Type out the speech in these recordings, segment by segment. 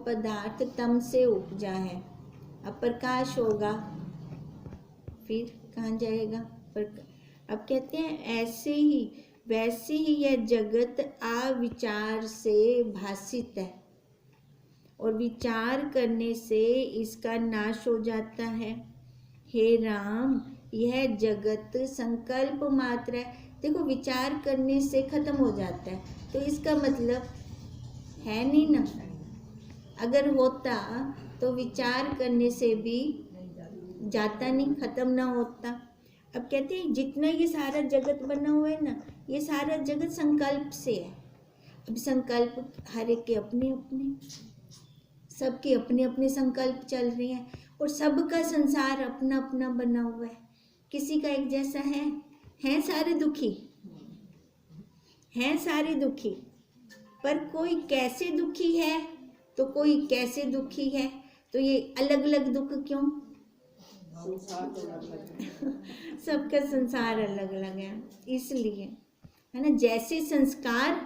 पदार्थ तम से उपजा है। अब प्रकाश होगा फिर कहाँ जाएगा? अब कहते हैं ऐसे ही वैसे ही यह जगत अविचार से भासित है और विचार करने से इसका नाश हो जाता है। हे राम, यह जगत संकल्प मात्र है। देखो, विचार करने से खत्म हो जाता है, तो इसका मतलब है नहीं ना। अगर होता तो विचार करने से भी जाता नहीं, खत्म ना होता। अब कहते हैं जितना ये सारा जगत बना हुआ है ना, ये सारा जगत संकल्प से है। अब संकल्प हर एक के अपने अपने, सबके अपने अपने संकल्प चल रहे हैं और सबका संसार अपना अपना बना हुआ है। किसी का एक जैसा है सारे दुखी, हैं सारे दुखी, पर कोई कैसे दुखी है तो कोई कैसे दुखी है। तो ये अलग अलग दुख क्यों? सबका संसार अलग अलग है, इसलिए है ना। जैसे संस्कार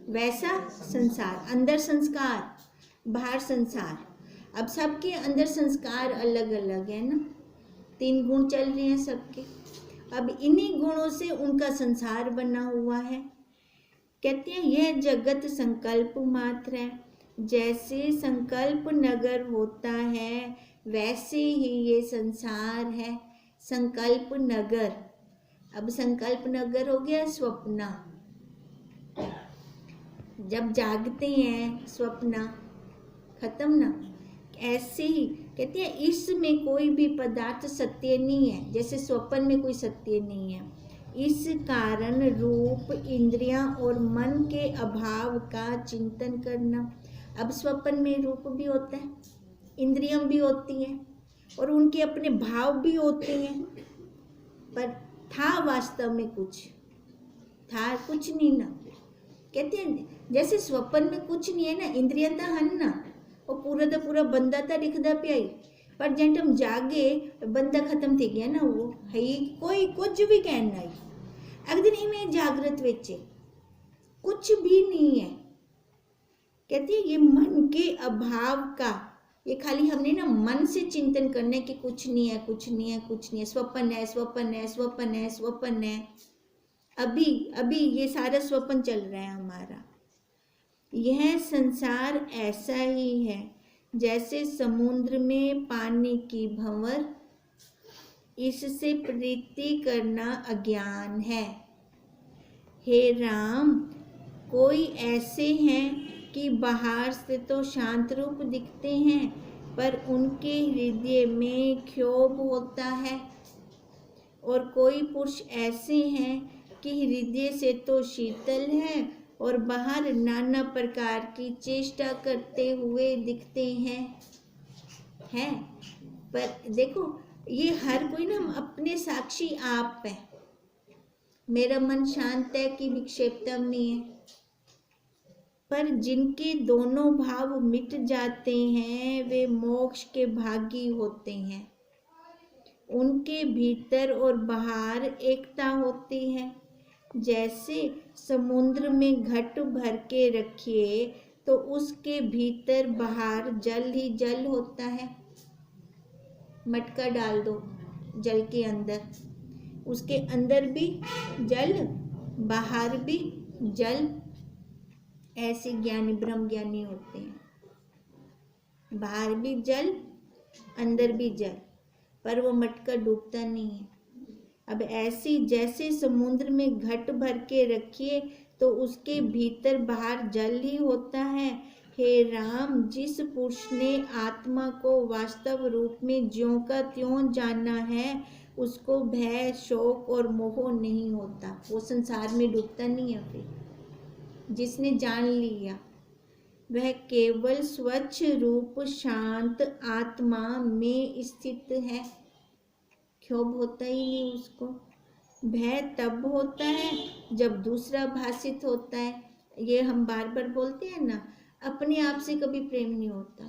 वैसा संसार, अंदर संस्कार बाहर संसार। अब सबके अंदर संस्कार अलग अलग है ना, 3 गुण चल रहे हैं सबके। अब इन्हीं गुणों से उनका संसार बना हुआ है। कहते हैं यह जगत संकल्प मात्र है। जैसे संकल्प नगर होता है वैसे ही ये संसार है संकल्प नगर। अब संकल्प नगर हो गया स्वप्न। जब जागते हैं स्वप्न खत्म ना। ऐसे ही कहते हैं इसमें कोई भी पदार्थ सत्य नहीं है, जैसे स्वप्न में कोई सत्य नहीं है। इस कारण रूप, इंद्रियां और मन के अभाव का चिंतन करना। अब स्वप्न में रूप भी होता है, इंद्रियां भी होती हैं और उनके अपने भाव भी होते हैं, पर था वास्तव में कुछ था कुछ नहीं ना। कहते हैं जैसे स्वप्न में कुछ नहीं है ना, इंद्रियां तो हन ना, और पूरा का पूरा बंदा तो दिखता पिया ही, पर जब हम जागे बंदा खत्म थी गया ना, वो है कोई कुछ भी कहना ही। अगर नहीं में जागृत वेचे कुछ भी नहीं है। कहती है ये मन के अभाव का, ये खाली हमने ना मन से चिंतन करना है कि कुछ नहीं है कुछ नहीं है कुछ नहीं है, स्वप्न है स्वप्न है स्वप्न है स्वप्न है। अभी अभी ये सारा स्वप्न चल रहा है हमारा। यह संसार ऐसा ही है जैसे समुद्र में पानी की भंवर, इससे प्रीति करना अज्ञान है। हे राम, कोई ऐसे हैं कि बाहर से तो शांत रूप दिखते हैं पर उनके हृदय में क्षोभ होता है, और कोई पुरुष ऐसे हैं कि हृदय से तो शीतल है और बाहर नाना प्रकार की चेष्टा करते हुए दिखते हैं। पर देखो ये हर कोई ना अपने साक्षी आप है। मेरा मन शांत है कि विक्षेपता नहीं है, पर जिनके दोनों भाव मिट जाते हैं वे मोक्ष के भागी होते हैं। उनके भीतर और बाहर एकता होती है। जैसे समुद्र में घट भर के रखिए तो उसके भीतर बाहर जल ही जल होता है। मटका डाल दो जल के अंदर, उसके अंदर भी जल बाहर भी जल। ऐसे ज्ञानी ब्रह्म ज्ञानी होते हैं, बाहर भी जल अंदर भी जल, पर वो मटका डूबता नहीं है। अब ऐसी जैसे समुद्र में घट भर के रखिए तो उसके भीतर बाहर जल ही होता है। हे राम, जिस पुरुष ने आत्मा को वास्तव रूप में ज्यों का त्यों जाना है उसको भय, शोक और मोह नहीं होता, वो संसार में डूबता नहीं है। फिर जिसने जान लिया वह केवल स्वच्छ रूप शांत आत्मा में स्थित है। क्षोभ होता ही नहीं उसको। भय तब होता है जब दूसरा भाषित होता है। ये हम बार बार बोलते हैं ना, अपने आप से कभी प्रेम नहीं होता।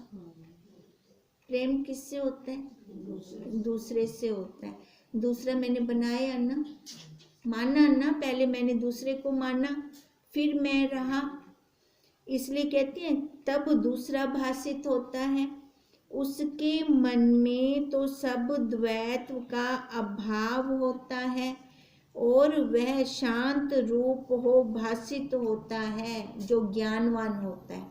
प्रेम किससे होता है? दूसरे से होता है। दूसरा मैंने बनाया ना, माना ना, पहले मैंने दूसरे को माना फिर मैं रहा। इसलिए कहते हैं तब दूसरा भासित होता है। उसके मन में तो सब द्वैत का अभाव होता है और वह शांत रूप हो भासित होता है, जो ज्ञानवान होता है।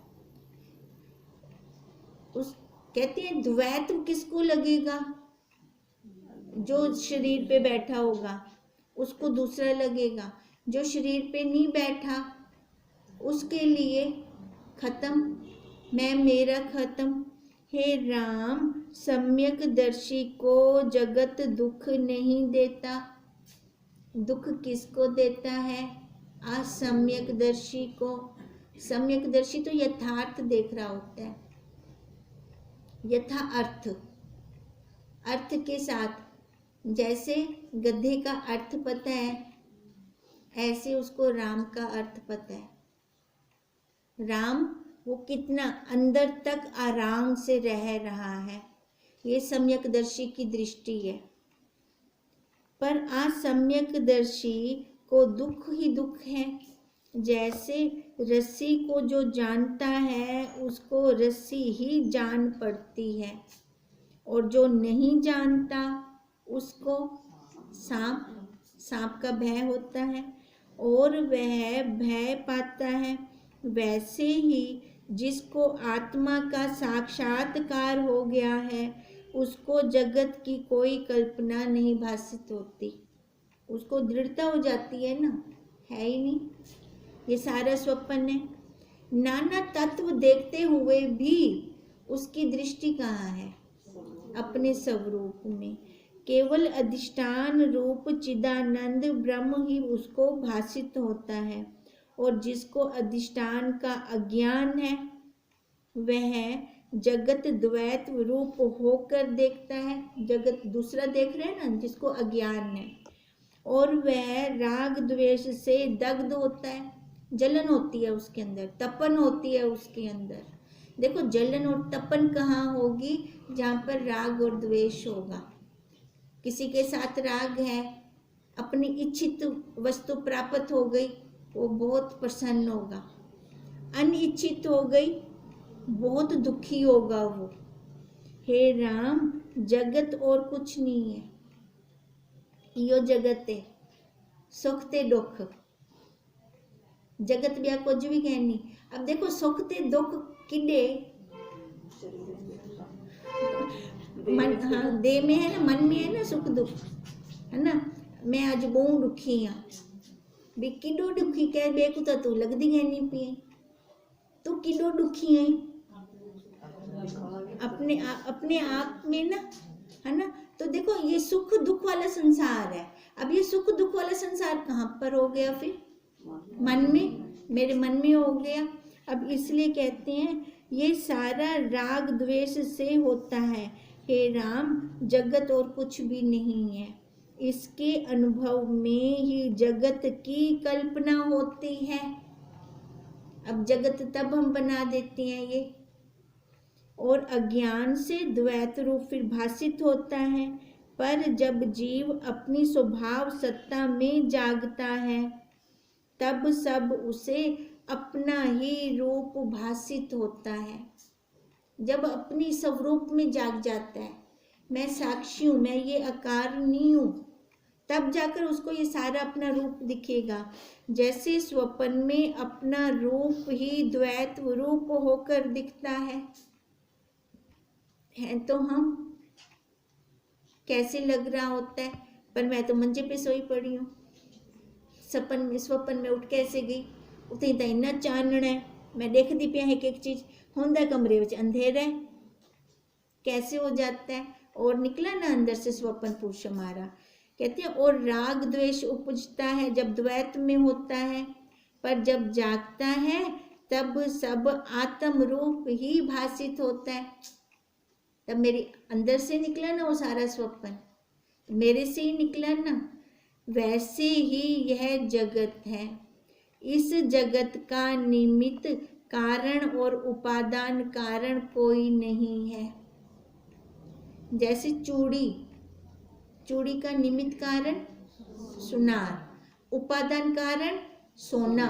उस कहते हैं द्वैत किसको लगेगा? जो शरीर पे बैठा होगा उसको दूसरा लगेगा, जो शरीर पे नहीं बैठा उसके लिए खत्म, मैं मेरा खत्म। हे राम, सम्यक दर्शी को जगत दुख नहीं देता। दुख किसको देता है? असम्यक दर्शी को। सम्यक दर्शी तो यथार्थ देख रहा होता है, यथा अर्थ, अर्थ के साथ। जैसे गधे का अर्थ पता है, ऐसे उसको राम का अर्थ पता है। राम वो कितना अंदर तक आराम से रह रहा है, ये सम्यकदर्शी की दृष्टि है। पर असम्यकदर्शी को दुख ही दुख है। जैसे रस्सी को जो जानता है उसको रस्सी ही जान पड़ती है, और जो नहीं जानता उसको सांप का भय होता है और वह भय पाता है। वैसे ही जिसको आत्मा का साक्षात्कार हो गया है उसको जगत की कोई कल्पना नहीं भासित होती। उसको दृढ़ता हो जाती है ना, है ही नहीं, ये सारा स्वप्न है। नाना तत्व देखते हुए भी उसकी दृष्टि कहाँ है? अपने स्वरूप में। केवल अधिष्ठान रूप चिदानंद ब्रह्म ही उसको भासित होता है, और जिसको अधिष्ठान का अज्ञान है वह जगत द्वैत रूप होकर देखता है। जगत दूसरा देख रहे हैं ना, जिसको अज्ञान है, और वह राग द्वेष से दग्ध होता है। जलन होती है उसके अंदर, तपन होती है उसके अंदर। देखो जलन और तपन कहाँ होगी? जहाँ पर राग और द्वेष होगा। किसी के साथ राग है, अपनी इच्छित वस्तु प्राप्त हो गई, वो बहुत प्रसन्न होगा। अनिच्छित हो गई, बहुत दुखी होगा वो। हे राम, जगत और कुछ नहीं है, यो जगत है, सुख ते दुख। जगत भी कुछ भी कहनी। अब देखो सुख ते दुख किडे मन, हाँ देह में है ना, मन में है ना सुख दुख, है ना। मैं आज बहुत दुखी हाँ, भी किडो दुखी कह बेकू तो तू लगदी है नहीं पी, तू किडो दुखी है अपने आप में ना, है ना। तो देखो ये सुख दुख वाला संसार है। अब ये सुख दुख वाला संसार कहाँ पर हो गया? फिर मन में, मेरे मन में हो गया। अब इसलिए कहते हैं ये सारा राग द्वेष से होता है। हे राम, जगत और कुछ भी नहीं है, इसके अनुभव में ही जगत की कल्पना होती है। अब जगत तब हम बना देते हैं ये, और अज्ञान से द्वैत रूप फिर भासित होता है। पर जब जीव अपनी स्वभाव सत्ता में जागता है तब सब उसे अपना ही रूप भासित होता है। जब अपनी स्वरूप में जाग जाता है, मैं साक्षी हूँ, मैं ये आकार नहीं हूँ, तब जाकर उसको ये सारा अपना रूप दिखेगा। जैसे स्वप्न में अपना रूप ही द्वैत रूप होकर दिखता है तो हम कैसे लग रहा होता है? पर मैं तो मंजे पे सोई पड़ी हूँ, स्वप्न में उठ कैसे गई? उतनी तो इन्ना चानना है, मैं देखती पिया एक एक चीज होंदा, कमरे में अंधेरा है, कैसे हो जाता है? और निकला ना अंदर से स्वप्न पुरुष हमारा। कहते हैं और राग द्वेष उपजता है जब द्वैत में होता है, पर जब जागता है तब सब आत्म रूप ही भासित होता है। तब मेरे अंदर से निकला ना वो सारा स्वप्न, मेरे से ही निकला ना। वैसे ही यह जगत है। इस जगत का निमित्त कारण और उपादान कारण कोई नहीं है। जैसे चूड़ी का निमित्त कारण सुनार, उपादान कारण सोना,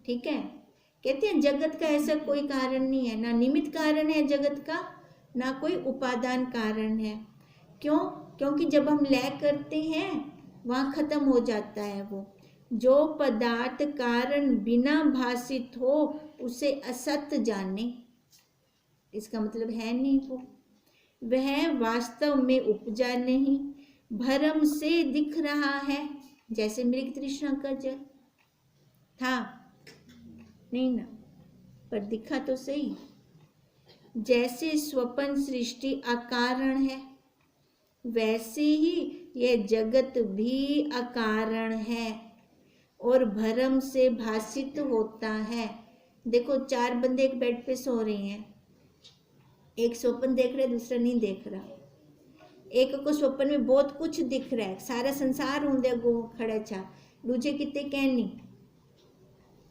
ठीक है। कहते हैं जगत का ऐसा कोई कारण नहीं है, ना निमित्त कारण है जगत का, ना कोई उपादान कारण है। क्यों? क्योंकि जब हम लय करते हैं वहाँ खत्म हो जाता है वो। जो पदार्थ कारण बिना भाषित हो उसे असत जाने, इसका मतलब है नहीं वो, वह वास्तव में उपजा नहीं, भ्रम से दिख रहा है। जैसे मृग तृष्णा का जल था नहीं ना, पर दिखा तो सही। जैसे स्वप्न सृष्टि अकारण है, वैसे ही यह जगत भी अकारण है और भ्रम से भासित होता है। देखो 4 बंदे एक बेड पे सो रहे हैं, एक स्वप्न देख रहा है, दूसरा नहीं देख रहा। एक को स्वप्न में बहुत कुछ दिख रहा है, सारा संसार होंगे गो खड़ा छा, दूजे कितने कहनी।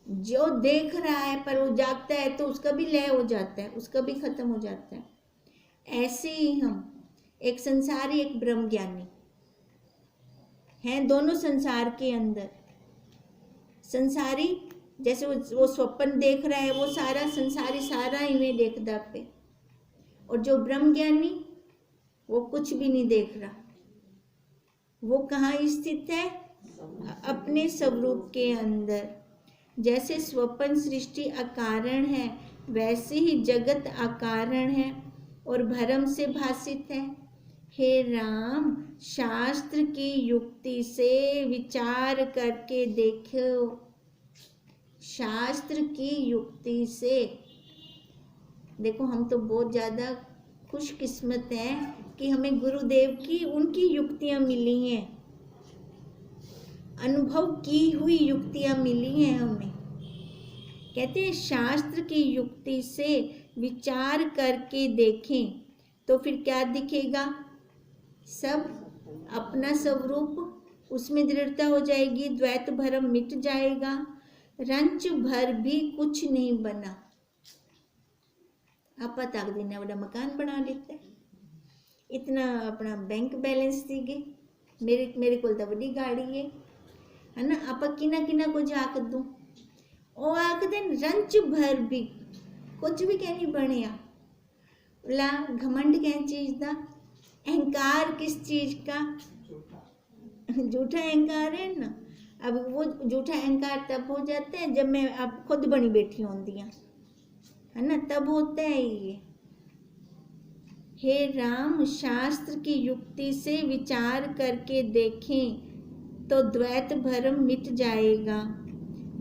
जो देख रहा है पर वो जागता है तो उसका भी लय हो जाता है, उसका भी खत्म हो जाता है। ऐसे ही हम, एक संसारी एक ब्रह्म ज्ञानी हैं, दोनों संसार के अंदर। संसारी जैसे वो स्वप्न देख रहा है, वो सारा संसारी सारा इन्हें देखता पे, और जो ब्रह्म ज्ञानी वो कुछ भी नहीं देख रहा। वो कहाँ स्थित है? अपने स्वरूप के अंदर। जैसे स्वप्न सृष्टि अकारण है, वैसे ही जगत अकारण है और भ्रम से भासित है। हे राम, शास्त्र की युक्ति से विचार करके देखो, शास्त्र की युक्ति से देखो। हम तो बहुत ज़्यादा खुशकिस्मत हैं कि हमें गुरुदेव की उनकी युक्तियाँ मिली हैं, अनुभव की हुई युक्तियाँ मिली हैं हमें। कहते हैं शास्त्र की युक्ति से विचार करके देखें तो फिर क्या दिखेगा? सब अपना स्वरूप, उसमें दृढ़ता हो जाएगी, द्वैत भ्रम मिट जाएगा, रंच भर भी कुछ नहीं बना। आप ताक देना बड़ा मकान बना लेते, इतना अपना बैंक बैलेंस दीगे, मेरे को तो बड़ी गाड़ी है ना। आप किना किना को जाक दूं, ओ आख दिन रंच भर भी कुछ भी कहनी बनिया। ला घमंड क्या चीज का, अहंकार किस चीज का? झूठा अहंकार है ना। अब वो झूठा अहंकार तब हो जाता है जब मैं अब खुद बनी बैठी होती हूँ, है ना, तब होता है ये। हे राम, शास्त्र की युक्ति से विचार करके देखें तो द्वैत भ्रम मिट जाएगा।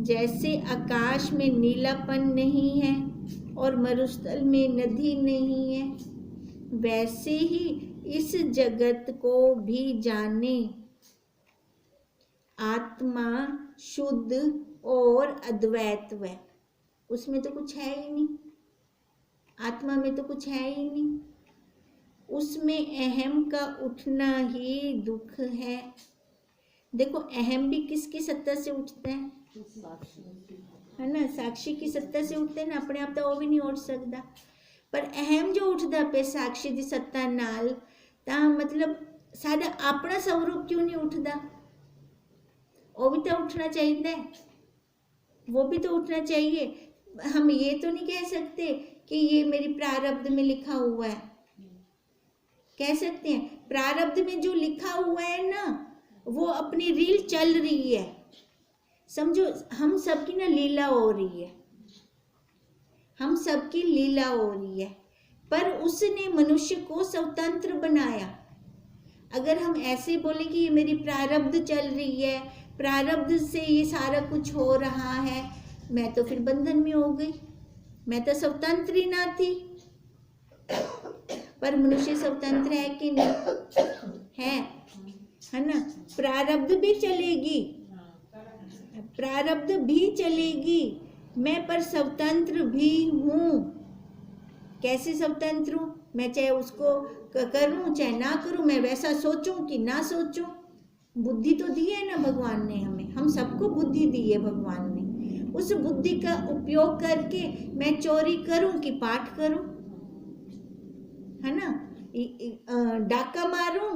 जैसे आकाश में नीलापन नहीं है और मरुस्थल में नदी नहीं है, वैसे ही इस जगत को भी जाने। आत्मा शुद्ध और अद्वैत है, उसमें तो कुछ है ही नहीं, आत्मा में तो कुछ है ही नहीं। उसमें अहम का उठना ही दुख है। देखो अहम भी किसकी सत्ता से उठता है ना, साक्षी की सत्ता से उठते हैं ना, अपने आप तो वो भी नहीं उठ सकता। पर अहम जो उठता पे साक्षी की सत्ता नाल, ता मतलब साडा अपना स्वरूप क्यों नहीं उठता? वो भी तो उठना चाहिए, वो भी तो उठना चाहिए। हम ये तो नहीं कह सकते कि ये मेरी प्रारब्ध में लिखा हुआ है। कह सकते हैं प्रारब्ध में जो लिखा हुआ है ना, वो अपनी रील चल रही है। समझो हम सबकी ना लीला हो रही है, हम सबकी लीला हो रही है, पर उसने मनुष्य को स्वतंत्र बनाया। अगर हम ऐसे बोले कि ये मेरी प्रारब्ध चल रही है, प्रारब्ध से ये सारा कुछ हो रहा है, मैं तो फिर बंधन में हो गई, मैं तो स्वतंत्र ही ना थी। पर मनुष्य स्वतंत्र है कि नहीं? है ना। प्रारब्ध भी चलेगी, प्रारब्ध भी चलेगी, मैं पर स्वतंत्र भी हूँ। कैसे स्वतंत्र हूँ? मैं चाहे उसको करूँ चाहे ना करूँ, मैं वैसा सोचूं कि ना सोचूं। बुद्धि तो दी है ना भगवान ने हमें, हम सबको बुद्धि दी है भगवान ने। उस बुद्धि का उपयोग करके मैं चोरी करूं कि पाठ करूं, है ना, डाका मारूं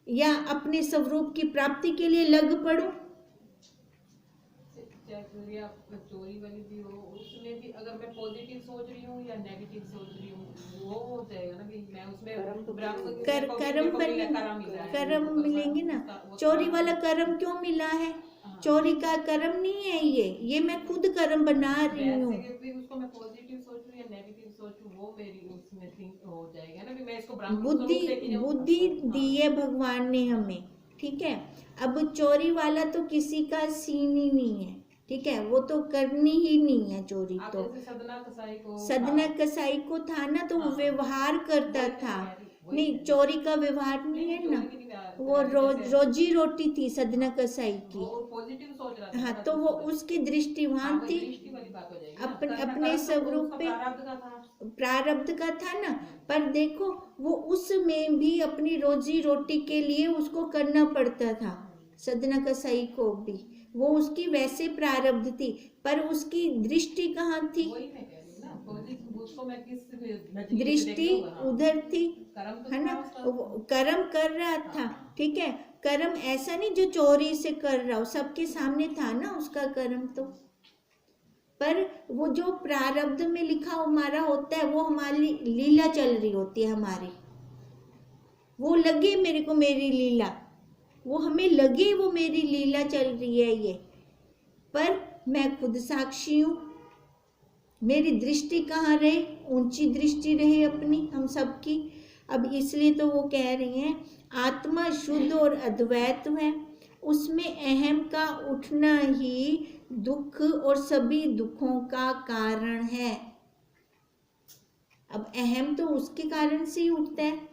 या अपने स्वरूप की प्राप्ति के लिए लग पड़ूं। चोरी वाली भी हो, उसमें कि अगर मैं पॉजिटिव सोच रही हूँ या नेगेटिव सोच रही हूँ, वो हो जाएगा ना कि मैं उसमें ब्रह्म कर्म कर्म कर्म मिलेंगे ना। चोरी वाला कर्म क्यों मिला है? हाँ। चोरी का कर्म नहीं है ये मैं खुद कर्म बना रही हूँ। वैसे भी उसको मैं पॉजिटिव सोचूं या नेगेटिव सोचूं, वो मेरी उसमें थिंक हो जाएगा ना कि मैं इसको ब्रह्म बुद्धि स्वरूप लेके जाऊं। बुद्धि हाँ। दी है भगवान ने हमें, ठीक है। अब चोरी वाला तो किसी का सीन ही नहीं है, ठीक है, वो तो करनी ही नहीं है चोरी। आप तो जैसे सदना कसाई को था ना, तो वो हाँ। व्यवहार करता वही तो था। मैं कह रही- वही नहीं, कह रही। चोरी का व्यवहार नहीं है ना, चोरी की नहीं, वो जैसे रोजी रोटी थी सदना कसाई की। वो पॉजिटिव सोच रहा था हाँ, ना, तो वो उसको- उसकी दृष्टि हाँ, वहां वही थी, दृष्टि वाली बात हो जाएगी ना। अपने कर्म तो स्वरूप उसका पे प्रारब्ध का था। प्रारब्ध का था ना। पर देखो, वो उसमें भी अपनी रोजी रोटी के लिए उसको करना पड़ता था, सदना कसाई को भी। वो उसकी वैसे प्रारब्ध थी, पर उसकी दृष्टि कहाँ थी? वही मैं कह रही हूँ ना, पॉजिटिव उसको मैं किस नजरिए से दृष्टि देखूंगा। हाँ। उधर थी, कर्म तो है ना। था उसका। वो कर्म कर रहा था, हाँ। ठीक है। कर्म ऐसा नहीं जो चोरी से कर रहा हो, सबके सामने था ना उसका कर्म तो। पर वो जो प्रारब्ध में लिखा हमारा होता है, वो हमारी लीला चल रही होती है हमारी। वो लगे मेरे को मेरी लीला, वो हमें लगे वो मेरी लीला चल रही है ये, पर मैं खुद साक्षी हूँ। मेरी दृष्टि कहाँ रहे? ऊंची दृष्टि रहे अपनी, हम सबकी। अब इसलिए तो वो कह रही हैं, आत्मा शुद्ध और अद्वैत है, उसमें अहम का उठना ही दुख और सभी दुखों का कारण है। अब अहम तो उसके कारण से ही उठता है।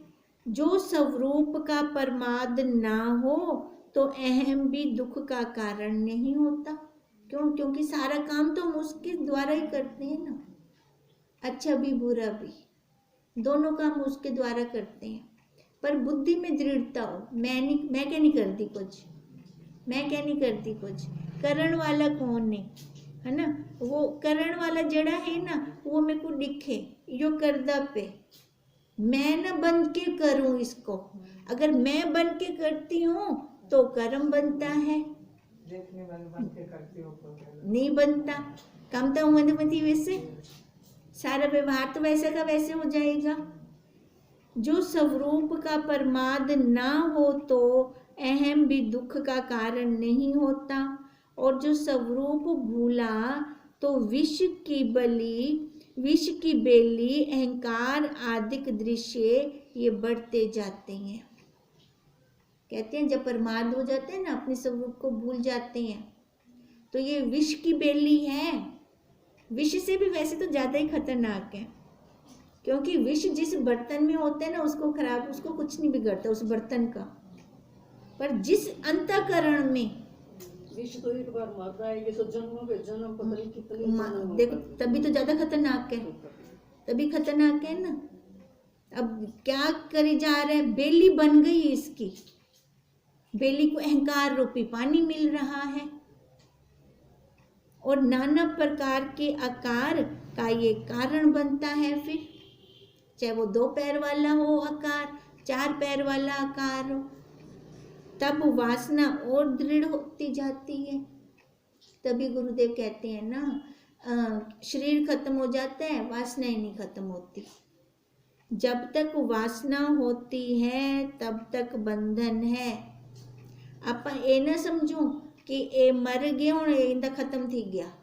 जो स्वरूप का प्रमाद ना हो तो अहम भी दुख का कारण नहीं होता। क्यों? क्योंकि सारा काम तो हम उसके द्वारा ही करते हैं ना, अच्छा भी बुरा भी, दोनों काम उसके द्वारा करते हैं। पर बुद्धि में दृढ़ता हो, मैं क्या नहीं करती कुछ, मैं क्या नहीं करती कुछ, करण वाला कौन है, है ना। वो करण वाला जड़ा है ना, वो मेरे को दिखे यो करदा पे, मैं ना बन के करूं इसको। अगर मैं बन के करती हूँ तो कर्म बनता है, देखने वाले बन के करती हो तो नहीं बनता। काम तो मधुमती वैसे सारा व्यवहार तो वैसे का वैसे हो जाएगा। जो स्वरूप का प्रमाद ना हो तो अहम भी दुख का कारण नहीं होता, और जो स्वरूप भूला तो विष की बेली अहंकार आदिक दृश्य ये बढ़ते जाते हैं। कहते हैं जब प्रमाद हो जाते हैं ना, अपने स्वरूप को भूल जाते हैं, तो ये विष की बेली है। विष से भी वैसे तो ज्यादा ही खतरनाक है, क्योंकि विष जिस बर्तन में होता है ना, उसको खराब, उसको कुछ नहीं बिगड़ता उस बर्तन का। पर जिस अंतःकरण में, विष तो एक बार मारता है, ये तो जन्म पे जन्म पता नहीं कितनी जन्म देखो तभी तो ज्यादा खतरनाक है, तभी खतरनाक है ना। अब क्या करी जा रहा है? बेली बन गई इसकी, बेली को अहंकार रूपी पानी मिल रहा है, और नाना प्रकार के आकार का ये कारण बनता है। फिर चाहे वो 2 पैर वाला हो आकार, 4 पैर वाला आकार हो, तब वासना और दृढ़ होती जाती है। तभी गुरुदेव कहते हैं ना, शरीर खत्म हो जाता है, वासनाएं नहीं खत्म होती। जब तक वासना होती है तब तक बंधन है। आप ये ना समझो कि ये मर गया और इंदा खत्म थी गया,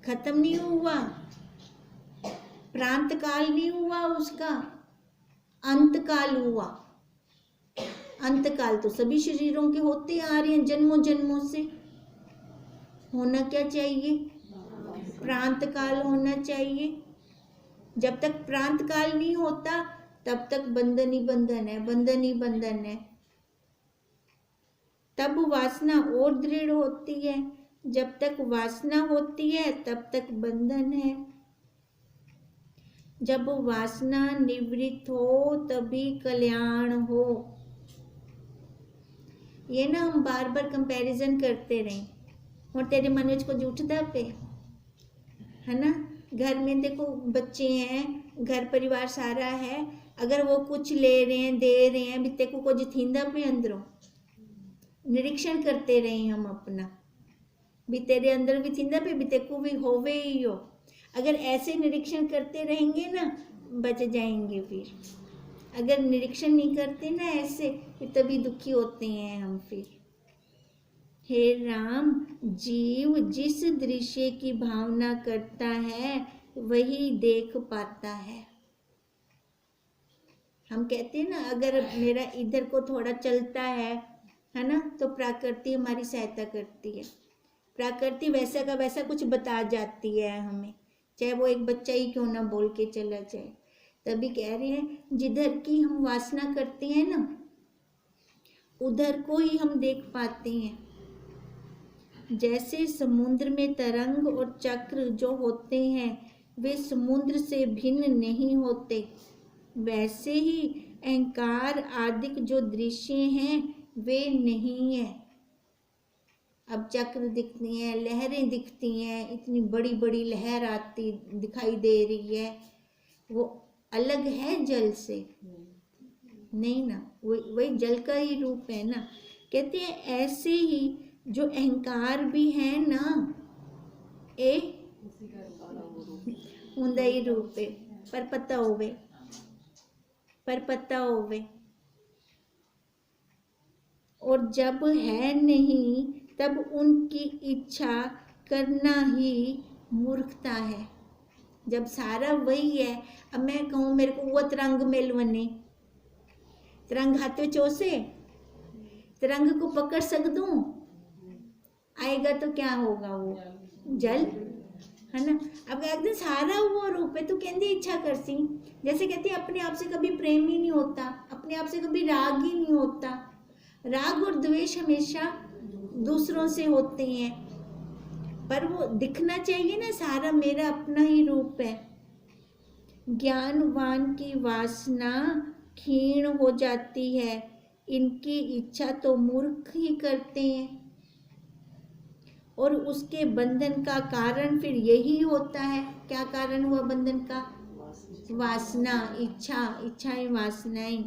खत्म नहीं हुआ, प्रांत काल नहीं हुआ उसका, अंत काल हुआ। अंत काल तो सभी शरीरों के होते आ रहे हैं जन्मों जन्मों से। होना क्या चाहिए? प्रांत काल होना चाहिए। जब तक प्रांत काल नहीं होता तब तक बंधन ही बंधन है, बंधन ही बंधन है। तब वासना और दृढ़ होती है, जब तक वासना होती है तब तक बंधन है। जब वासना निवृत्त हो तभी कल्याण हो। ये ना हम बार बार कंपैरिजन करते रहें, और तेरे मन को झूठता पे, है ना। घर में देखो बच्चे हैं, घर परिवार सारा है, अगर वो कुछ ले रहे हैं, दे रहे हैं, बिते को कुछ थींदा पे अंदरों निरीक्षण करते रहे हम अपना, भी तेरे अंदर भी थींदा पे भी तेको भी होवे ही हो। अगर ऐसे निरीक्षण करते रहेंगे ना बच जाएंगे। फिर अगर निरीक्षण नहीं करते ना ऐसे फिर तभी दुखी होते हैं हम। फिर हे राम, जीव जिस दृश्य की भावना करता है वही देख पाता है। हम कहते हैं ना अगर मेरा इधर को थोड़ा चलता है ना, तो प्रकृति हमारी सहायता करती है। प्रकृति वैसा का वैसा कुछ बता जाती है हमें, चाहे वो एक बच्चा ही क्यों ना बोल के चला जाए। तभी कह रहे हैं जिधर की हम वासना करते हैं ना उधर को ही हम देख पाते हैं। जैसे समुद्र में तरंग और चक्र जो होते हैं वे समुद्र से भिन्न नहीं होते, वैसे ही अहंकार आदि जो दृश्य हैं वे नहीं है। अब चक्र दिखती हैं, लहरें दिखती हैं, इतनी बड़ी बड़ी लहर आती दिखाई दे रही है, वो अलग है जल से? नहीं ना, वही जल का ही रूप है ना। कहते हैं ऐसे ही जो अहंकार भी है ना ए उनका ही रूप है, पर पता होवे। और जब है नहीं तब उनकी इच्छा करना ही मूर्खता है। जब सारा वही है, अब मैं कहूँ मेरे को वो तरंग मिलवने, तरंग हाथ में चोसे, तरंग को पकड़ सक दूं, आएगा तो क्या होगा? वो जल है ना। अब कहते हैं सारा वो रूप है, तो कहते इच्छा कर सी। जैसे कहते हैं अपने आप से कभी प्रेम ही नहीं होता, अपने आप से कभी राग ही नहीं होता। राग और द्वेष हमेशा दूसरों से होते हैं, पर वो दिखना चाहिए ना सारा मेरा अपना ही रूप है। ज्ञानवान की वासना क्षीण हो जाती है, इनकी इच्छा तो मूर्ख ही करते हैं, और उसके बंधन का कारण फिर यही होता है। क्या कारण हुआ बंधन का? वासना, इच्छाएं, वासनाएं।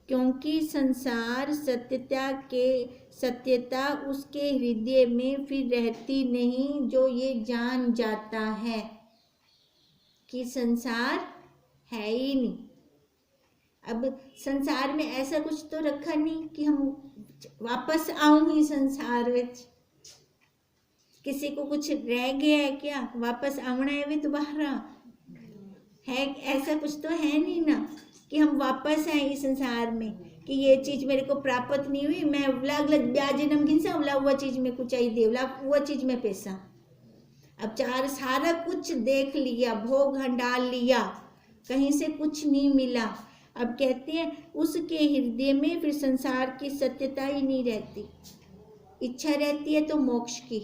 क्योंकि संसार सत्यता उसके हृदय में फिर रहती नहीं, जो ये जान जाता है कि संसार है ही नहीं। अब संसार में ऐसा कुछ तो रखा नहीं कि हम वापस आऊंगी संसार विच। किसी को कुछ रह गया है क्या? वापस आना है वे दोबारा है? ऐसा कुछ तो है नहीं ना कि हम वापस आए इस संसार में कि ये चीज मेरे को प्राप्त नहीं हुई, मैं अलग ब्याज नमकीन से उला हुआ चीज में कुछ आई दे, वो चीज में पैसा। अब सारा कुछ देख लिया, भोग हंडाल लिया, कहीं से कुछ नहीं मिला। अब कहते हैं उसके हृदय में फिर संसार की सत्यता ही नहीं रहती, इच्छा रहती है तो मोक्ष की।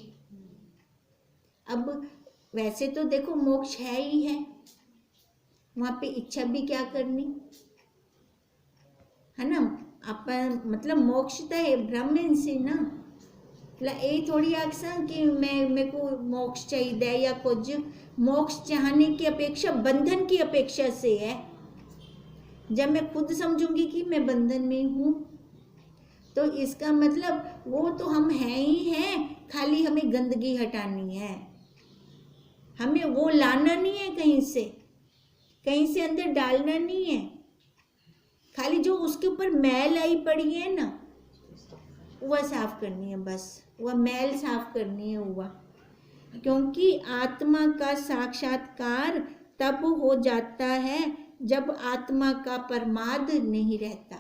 अब वैसे तो देखो मोक्ष है ही है, वहां पे इच्छा भी क्या करनी है ना। अपन मतलब मोक्ष तो है ब्राह्मण से ना, ये थोड़ी आखसा कि मेरे को मोक्ष चाहिए या कुछ। मोक्ष चाहने की अपेक्षा बंधन की अपेक्षा से है। जब मैं खुद समझूंगी कि मैं बंधन में हूँ, तो इसका मतलब वो तो हम हैं ही हैं, खाली हमें गंदगी हटानी है, हमें वो लाना नहीं है कहीं से अंदर डालना नहीं है। खाली जो उसके ऊपर मैल आई पड़ी है ना वह साफ करनी है, बस वह मैल साफ करनी है हुआ। क्योंकि आत्मा का साक्षात्कार तब हो जाता है जब आत्मा का प्रमाद नहीं रहता।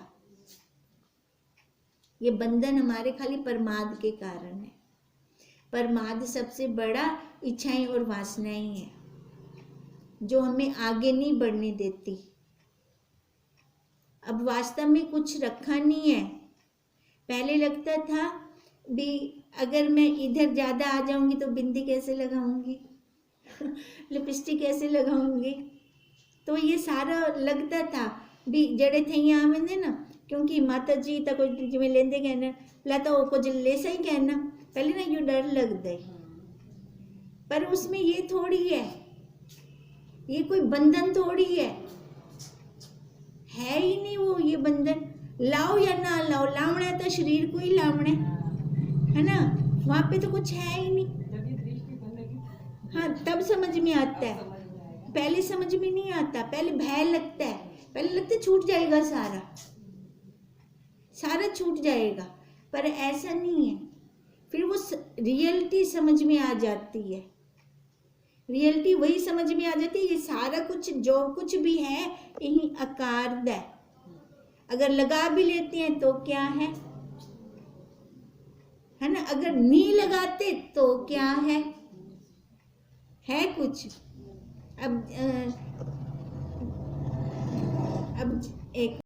ये बंधन हमारे खाली प्रमाद के कारण है। प्रमाद सबसे बड़ा इच्छाएं और वासनाएं हैं जो हमें आगे नहीं बढ़ने देती। अब वास्तव में कुछ रखा नहीं है। पहले लगता था भी अगर मैं इधर ज़्यादा आ जाऊंगी तो बिंदी कैसे लगाऊंगी लिपस्टिक कैसे लगाऊंगी, तो ये सारा लगता था भी जड़े थे यहाँ में ना, क्योंकि माता जी तक जिमें लेंदे कहना लाता वो कुछ ले सही कहना पहले ना यूँ डर लगता है, पर उसमें ये थोड़ी है, ये कोई बंधन थोड़ी है ही नहीं वो। ये बंधन लाओ या ना लाओ, लावना तो शरीर को ही लावना है ना। वहाँ पे तो कुछ है ही नहीं। जब ये दृष्टि बनेगी हाँ, तब समझ में आता है, समझ में आएगा। पहले समझ में नहीं आता, पहले भय लगता है, पहले लगता है छूट जाएगा सारा, सारा छूट जाएगा, पर ऐसा नहीं है। फिर वो रियलिटी समझ में आ जाती है, रियलिटी वही समझ में आ जाती है, ये सारा कुछ जो कुछ भी है यही अकार्द है। अगर लगा भी लेते हैं तो क्या है ना, अगर नहीं लगाते तो क्या है कुछ। अब एक